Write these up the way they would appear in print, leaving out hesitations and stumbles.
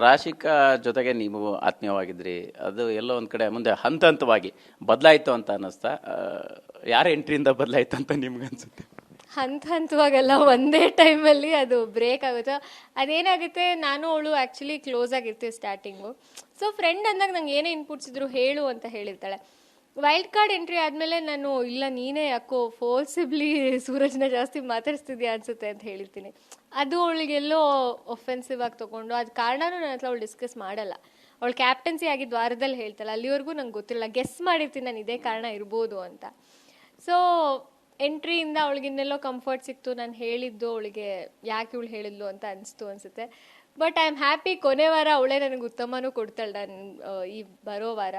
ರಾಶಿಕಾ ಜೊತೆಗೆ ನೀವು ಆತ್ಮೀಯವಾಗಿದ್ರಿ. ಅದು ಎಲ್ಲೋ ಒಂದ್ ಕಡೆ ಮುಂದೆ ಹಂತ ಹಂತವಾಗಿ ಬದಲಾಯಿತು ಅಂತ ಅನ್ನಿಸ್ತಾ? ಯಾರ ಎಂಟ್ರಿಯಿಂದ ಬದಲಾಯಿತು ಅಂತ ನಿಮ್ಗೆ ಅನ್ಸುತ್ತೆ? ಹಂತವಾಗೆಲ್ಲ ಒಂದೇ ಟೈಮಲ್ಲಿ ಅದು ಬ್ರೇಕ್ ಆಗುತ್ತೆ. ಅದೇನಾಗುತ್ತೆ, ನಾನು ಅವಳು ಆ್ಯಕ್ಚುಲಿ ಕ್ಲೋಸ್ ಆಗಿರ್ತೀವಿ ಸ್ಟಾರ್ಟಿಂಗು. ಸೊ ಫ್ರೆಂಡ್ ಅಂದಾಗ ನಂಗೆ ಏನೇ ಇನ್ಪುಟ್ಸ್ ಇದ್ರು ಹೇಳು ಅಂತ ಹೇಳಿರ್ತಾಳೆ. ವೈಲ್ಡ್ ಕಾರ್ಡ್ ಎಂಟ್ರಿ ಆದಮೇಲೆ ನಾನು ಇಲ್ಲ ನೀನೇ ಯಾಕೋ ಫೋರ್ಸಿಬ್ಲಿ ಸೂರಜ್ನ ಜಾಸ್ತಿ ಮಾತಾಡಿಸ್ತಿದ್ಯಾ ಅನ್ಸುತ್ತೆ ಅಂತ ಹೇಳಿರ್ತೀನಿ. ಅದು ಅವಳಿಗೆಲ್ಲೋ ಒಫೆನ್ಸಿವ್ ಆಗಿ ತೊಗೊಂಡು, ಅದು ಕಾರಣನೂ ನನ್ನ ಹತ್ರ ಅವಳು ಡಿಸ್ಕಸ್ ಮಾಡಲ್ಲ. ಅವಳು ಕ್ಯಾಪ್ಟನ್ಸಿ ಆಗಿದ್ದು ವಾರದಲ್ಲಿ ಹೇಳ್ತಾಳೆ, ಅಲ್ಲಿವರೆಗೂ ನಂಗೆ ಗೊತ್ತಿಲ್ಲ, ಗೆಸ್ ಮಾಡಿರ್ತೀನಿ ನಾನು ಇದೇ ಕಾರಣ ಇರ್ಬೋದು ಅಂತ. ಸೊ ಎಂಟ್ರಿಯಿಂದ ಅವಳಿಗಿನ್ನೆಲ್ಲೋ ಕಂಫರ್ಟ್ ಸಿಕ್ತು. ನಾನು ಹೇಳಿದ್ದು ಅವಳಿಗೆ ಯಾಕೆ ಇವಳು ಹೇಳಿದ್ಲು ಅಂತ ಅನಿಸ್ತು ಅನಿಸುತ್ತೆ. ಬಟ್ ಐ ಆಮ್ ಹ್ಯಾಪಿ, ಕೊನೆ ವಾರ ಅವಳೇ ನನಗೆ ಉತ್ತಮನೂ ಕೊಡ್ತಾಳೆ ನಾನು ಈ ಬರೋ ವಾರ.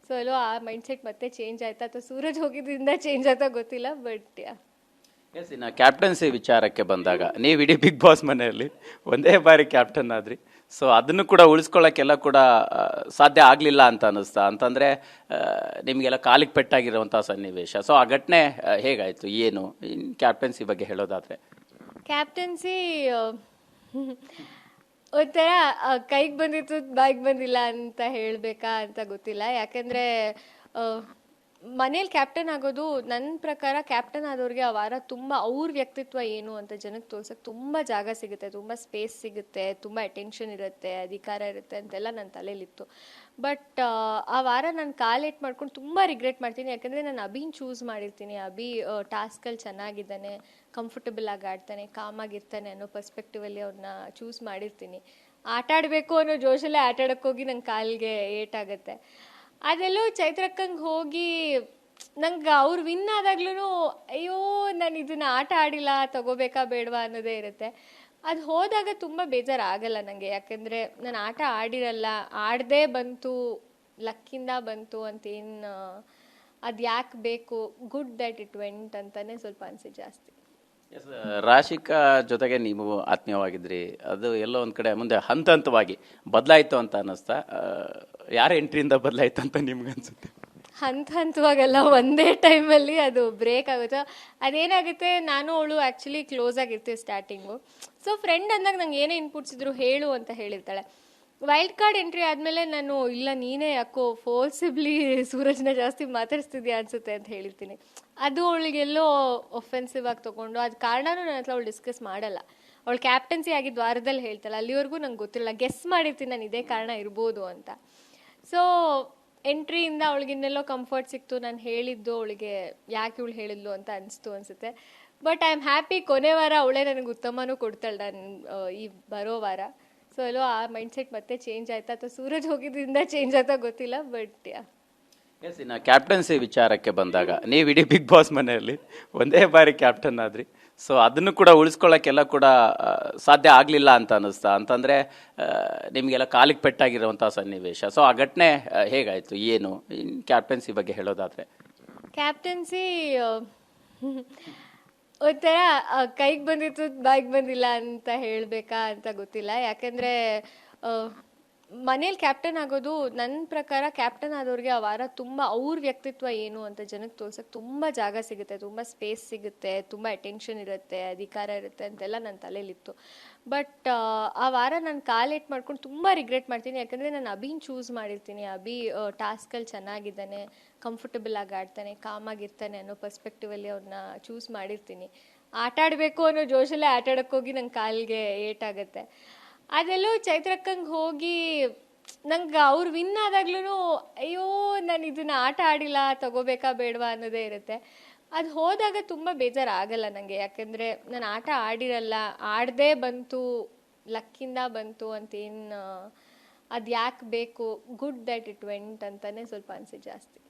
ಸೊ ಎಲ್ಲೋ ಆ ಮೈಂಡ್ಸೆಟ್ ಮತ್ತೆ ಚೇಂಜ್ ಆಯ್ತಾ ಅಥವಾ ಸೂರಜ್ ಹೋಗಿದ್ರಿಂದ ಚೇಂಜ್ ಆಯ್ತಾ ಗೊತ್ತಿಲ್ಲ. ಬಟ್ ಎಸ್, ಇನ್ನು ಕ್ಯಾಪ್ಟನ್ಸಿ ವಿಚಾರಕ್ಕೆ ಬಂದಾಗ ನೀವು ಇಡೀ ಬಿಗ್ ಬಾಸ್ ಮನೆಯಲ್ಲಿ ಒಂದೇ ಬಾರಿ ಕ್ಯಾಪ್ಟನ್ ಆದ್ರಿ. ಸೊ ಅದನ್ನು ಕೂಡ ಉಳಿಸ್ಕೊಳ್ಳೋಕ್ಕೆಲ್ಲ ಕೂಡ ಸಾಧ್ಯ ಆಗಲಿಲ್ಲ ಅಂತ ಅನ್ನಿಸ್ತಾ? ಅಂತಂದರೆ ನಿಮಗೆಲ್ಲ ಕಾಲಿಗೆ ಪೆಟ್ಟಾಗಿರುವಂಥ ಸನ್ನಿವೇಶ. ಸೊ ಆ ಘಟನೆ ಹೇಗಾಯಿತು, ಏನು ಕ್ಯಾಪ್ಟನ್ಸಿ ಬಗ್ಗೆ ಹೇಳೋದಾದರೆ? ಕ್ಯಾಪ್ಟನ್ಸಿ ಒಂಥರ ಕೈಗೆ ಬಂದಿತ್ತು ಬಾಯಿಗೆ ಬಂದಿಲ್ಲ ಅಂತ ಹೇಳಬೇಕಾ ಅಂತ ಗೊತ್ತಿಲ್ಲ. ಯಾಕೆಂದರೆ ಮನೇಲಿ ಕ್ಯಾಪ್ಟನ್ ಆಗೋದು ನನ್ನ ಪ್ರಕಾರ, ಕ್ಯಾಪ್ಟನ್ ಆದವ್ರಿಗೆ ಆ ವಾರ ತುಂಬ ಅವ್ರ ವ್ಯಕ್ತಿತ್ವ ಏನು ಅಂತ ಜನಕ್ಕೆ ತೋರ್ಸಕ್ಕೆ ತುಂಬ ಜಾಗ ಸಿಗುತ್ತೆ, ತುಂಬ ಸ್ಪೇಸ್ ಸಿಗುತ್ತೆ, ತುಂಬ ಅಟೆನ್ಷನ್ ಇರುತ್ತೆ, ಅಧಿಕಾರ ಇರುತ್ತೆ ಅಂತೆಲ್ಲ ನನ್ನ ತಲೆಯಲ್ಲಿತ್ತು. ಬಟ್ ಆ ವಾರ ನಾನು ಕಾಲೇಟ್ ಮಾಡ್ಕೊಂಡು ತುಂಬ ರಿಗ್ರೆಟ್ ಮಾಡ್ತೀನಿ. ಯಾಕಂದರೆ ನಾನು ಅಭಿನ ಚೂಸ್ ಮಾಡಿರ್ತೀನಿ. ಅಭಿ ಟಾಸ್ಕಲ್ಲಿ ಚೆನ್ನಾಗಿದ್ದಾನೆ, ಕಂಫರ್ಟಬಲ್ ಆಗಿ ಆಡ್ತಾನೆ, ಕಾಮಾಗಿರ್ತಾನೆ ಅನ್ನೋ ಪರ್ಸ್ಪೆಕ್ಟಿವಲ್ಲಿ ಅವ್ರನ್ನ ಚೂಸ್ ಮಾಡಿರ್ತೀನಿ. ಆಟ ಆಡಬೇಕು ಅನ್ನೋ ಜೋಶಲ್ಲೇ ಆಟ ಆಡೋಕ್ಕೋಗಿ ನಂಗೆ ಕಾಲಿಗೆ ಏಟಾಗುತ್ತೆ. ಅದೆಲ್ಲೋ ಚೈತ್ರಕ್ಕಂಗೆ ಹೋಗಿ ನಂಗೆ ಅವ್ರು ವಿನ್ ಆದಾಗ್ಲೂ ಅಯ್ಯೋ ನಾನು ಇದನ್ನ ಆಟ ಆಡಿಲ್ಲ, ತಗೋಬೇಕಾ ಬೇಡವಾ ಅನ್ನೋದೇ ಇರುತ್ತೆ. ಅದು ಹೋದಾಗ ತುಂಬ ಬೇಜಾರಾಗಲ್ಲ ನನಗೆ. ಯಾಕೆಂದರೆ ನಾನು ಆಟ ಆಡಿರಲ್ಲ, ಆಡದೇ ಬಂತು, ಲಕ್ಕಿಂದ ಬಂತು ಅಂತೇನು, ಅದು ಯಾಕೆ ಬೇಕು, ಗುಡ್ ದ್ಯಾಟ್ ಇಟ್ ವೆಂಟ್ ಅಂತಲೇ ಸ್ವಲ್ಪ ಅನಿಸಿದೆ ಜಾಸ್ತಿ. ಎಸ್, ರಾಶಿಕಾ ಜೊತೆಗೆ ನೀವು ಆತ್ಮೀಯವಾಗಿದ್ರಿ. ಅದು ಎಲ್ಲೋ ಒಂದು ಕಡೆ ಮುಂದೆ ಹಂತ ಹಂತವಾಗಿ ಬದಲಾಯಿತು ಅಂತ ಅನ್ನಿಸ್ತಾ? ಯಾರ ಎಂಟ್ರಿಯಿಂದ ಬದಲಾಯಿತು ಅಂತ ನಿಮ್ಗೆ ಅನ್ಸುತ್ತೆ? ಹಂತವಾಗೆಲ್ಲ ಒಂದೇ ಟೈಮಲ್ಲಿ ಅದು ಬ್ರೇಕ್ ಆಗುತ್ತೆ. ಅದೇನಾಗುತ್ತೆ, ನಾನು ಅವಳು ಆ್ಯಕ್ಚುಲಿ ಕ್ಲೋಸ್ ಆಗಿರ್ತೀವಿ ಸ್ಟಾರ್ಟಿಂಗು. ಸೊ ಫ್ರೆಂಡ್ ಅಂದಾಗ ನಂಗೆ ಏನೇ ಇನ್ಪುಟ್ಸ್ ಇದ್ರು ಹೇಳು ಅಂತ ಹೇಳಿರ್ತಾಳೆ. ವೈಲ್ಡ್ ಕಾರ್ಡ್ ಎಂಟ್ರಿ ಆದಮೇಲೆ ನಾನು ಇಲ್ಲ ನೀನೇ ಯಾಕೋ ಫೋರ್ಸಿಬ್ಲಿ ಸೂರಜ್ನ ಜಾಸ್ತಿ ಮಾತಾಡಿಸ್ತಿದ್ಯಾ ಅನ್ಸುತ್ತೆ ಅಂತ ಹೇಳಿರ್ತೀನಿ. ಅದು ಅವಳಿಗೆಲ್ಲೋ ಒಫೆನ್ಸಿವ್ ಆಗಿ ತೊಗೊಂಡು, ಅದು ಕಾರಣನೂ ನನ್ನ ಹತ್ರ ಅವಳು ಡಿಸ್ಕಸ್ ಮಾಡಲ್ಲ. ಅವಳು ಕ್ಯಾಪ್ಟನ್ಸಿ ಆಗಿದ್ದು ವಾರದಲ್ಲಿ ಹೇಳ್ತಾಳೆ, ಅಲ್ಲಿವರೆಗೂ ನಂಗೆ ಗೊತ್ತಿಲ್ಲ, ಗೆಸ್ ಮಾಡಿರ್ತೀನಿ ನಾನು ಇದೇ ಕಾರಣ ಇರ್ಬೋದು ಅಂತ. ಸೊ ಎಂಟ್ರಿಯಿಂದ ಅವಳಿಗಿನ್ನೆಲ್ಲೋ ಕಂಫರ್ಟ್ ಸಿಕ್ತು. ನಾನು ಹೇಳಿದ್ದು ಅವಳಿಗೆ ಯಾಕೆ ಇವಳು ಹೇಳಿದ್ಲು ಅಂತ ಅನಿಸ್ತು ಅನಿಸುತ್ತೆ. ಬಟ್ ಐ ಆಮ್ ಹ್ಯಾಪಿ, ಕೊನೆ ವಾರ ಅವಳೇ ನನಗೆ ಉತ್ತಮನೂ ಕೊಡ್ತಾಳೆ ನಾನು ಈ ಬರೋ ವಾರ. ಸೊ ಎಲ್ಲೋ ಆ ಮೈಂಡ್ಸೆಟ್ ಮತ್ತೆ ಚೇಂಜ್ ಆಯ್ತಾ ಅಥವಾ ಸೂರಜ್ ಹೋಗಿದ್ರಿಂದ ಚೇಂಜ್ ಆಯ್ತಾ ಗೊತ್ತಿಲ್ಲ. ಬಟ್ ಎಸ್, ಇನ್ನು ಕ್ಯಾಪ್ಟನ್ಸಿ ವಿಚಾರಕ್ಕೆ ಬಂದಾಗ ನೀವು ಇಡೀ ಬಿಗ್ ಬಾಸ್ ಮನೆಯಲ್ಲಿ ಒಂದೇ ಬಾರಿ ಕ್ಯಾಪ್ಟನ್ ಆದ್ರಿ. ಸೊ ಅದನ್ನು ಕೂಡ ಉಳಿಸ್ಕೊಳ್ಳೋಕ್ಕೆಲ್ಲ ಕೂಡ ಸಾಧ್ಯ ಆಗಲಿಲ್ಲ ಅಂತ ಅನ್ನಿಸ್ತಾ? ಅಂತಂದರೆ ನಿಮಗೆಲ್ಲ ಕಾಲಿಗೆ ಪೆಟ್ಟಾಗಿರುವಂಥ ಸನ್ನಿವೇಶ. ಸೊ ಆ ಘಟನೆ ಹೇಗಾಯಿತು, ಏನು ಕ್ಯಾಪ್ಟನ್ಸಿ ಬಗ್ಗೆ ಹೇಳೋದಾದರೆ? ಕ್ಯಾಪ್ಟನ್ಸಿ ಒಂಥರ ಕೈಗೆ ಬಂದಿತ್ತು ಬಾಯಿಗೆ ಬಂದಿಲ್ಲ ಅಂತ ಹೇಳಬೇಕಾ ಅಂತ ಗೊತ್ತಿಲ್ಲ. ಯಾಕೆಂದರೆ ಮನೇಲಿ ಕ್ಯಾಪ್ಟನ್ ಆಗೋದು ನನ್ನ ಪ್ರಕಾರ, ಕ್ಯಾಪ್ಟನ್ ಆದವ್ರಿಗೆ ಆ ವಾರ ತುಂಬ ಅವ್ರ ವ್ಯಕ್ತಿತ್ವ ಏನು ಅಂತ ಜನಕ್ಕೆ ತೋರ್ಸಕ್ಕೆ ತುಂಬ ಜಾಗ ಸಿಗುತ್ತೆ, ತುಂಬ ಸ್ಪೇಸ್ ಸಿಗುತ್ತೆ, ತುಂಬ ಅಟೆನ್ಷನ್ ಇರುತ್ತೆ, ಅಧಿಕಾರ ಇರುತ್ತೆ ಅಂತೆಲ್ಲ ನನ್ನ ತಲೆಯಲ್ಲಿತ್ತು. ಬಟ್ ಆ ವಾರ ನಾನು ಕಾಲೇಟ್ ಮಾಡ್ಕೊಂಡು ತುಂಬ ರಿಗ್ರೆಟ್ ಮಾಡ್ತೀನಿ. ಯಾಕಂದರೆ ನಾನು ಅಭಿನ ಚೂಸ್ ಮಾಡಿರ್ತೀನಿ. ಅಭಿ ಟಾಸ್ಕಲ್ಲಿ ಚೆನ್ನಾಗಿದ್ದಾನೆ, ಕಂಫರ್ಟಬಲ್ ಆಗಿ ಆಡ್ತಾನೆ, ಕಾಮಾಗಿರ್ತಾನೆ ಅನ್ನೋ ಪರ್ಸ್ಪೆಕ್ಟಿವಲ್ಲಿ ಅವ್ರನ್ನ ಚೂಸ್ ಮಾಡಿರ್ತೀನಿ. ಆಟ ಆಡಬೇಕು ಅನ್ನೋ ಜೋಶಲ್ಲೇ ಆಟ ಆಡೋಕ್ಕೋಗಿ ನಂಗೆ ಕಾಲಿಗೆ ಏಟಾಗುತ್ತೆ. ಅದೆಲ್ಲೋ ಚೈತ್ರಕ್ಕಂಗೆ ಹೋಗಿ ನಂಗೆ ಅವ್ರು ವಿನ್ ಆದಾಗ್ಲೂ ಅಯ್ಯೋ ನಾನು ಇದನ್ನ ಆಟ ಆಡಿಲ್ಲ, ತಗೋಬೇಕಾ ಬೇಡವಾ ಅನ್ನೋದೇ ಇರುತ್ತೆ. ಅದು ಹೋದಾಗ ತುಂಬ ಬೇಜಾರಾಗಲ್ಲ ನನಗೆ. ಯಾಕೆಂದರೆ ನಾನು ಆಟ ಆಡಿರಲ್ಲ, ಆಡದೇ ಬಂತು, ಲಕ್ಕಿಂದ ಬಂತು ಅಂತೇನು, ಅದು ಯಾಕೆ ಬೇಕು, ಗುಡ್ ದ್ಯಾಟ್ ಇಟ್ ವೆಂಟ್ ಅಂತಲೇ ಸ್ವಲ್ಪ ಅನಿಸಿದೆ ಜಾಸ್ತಿ.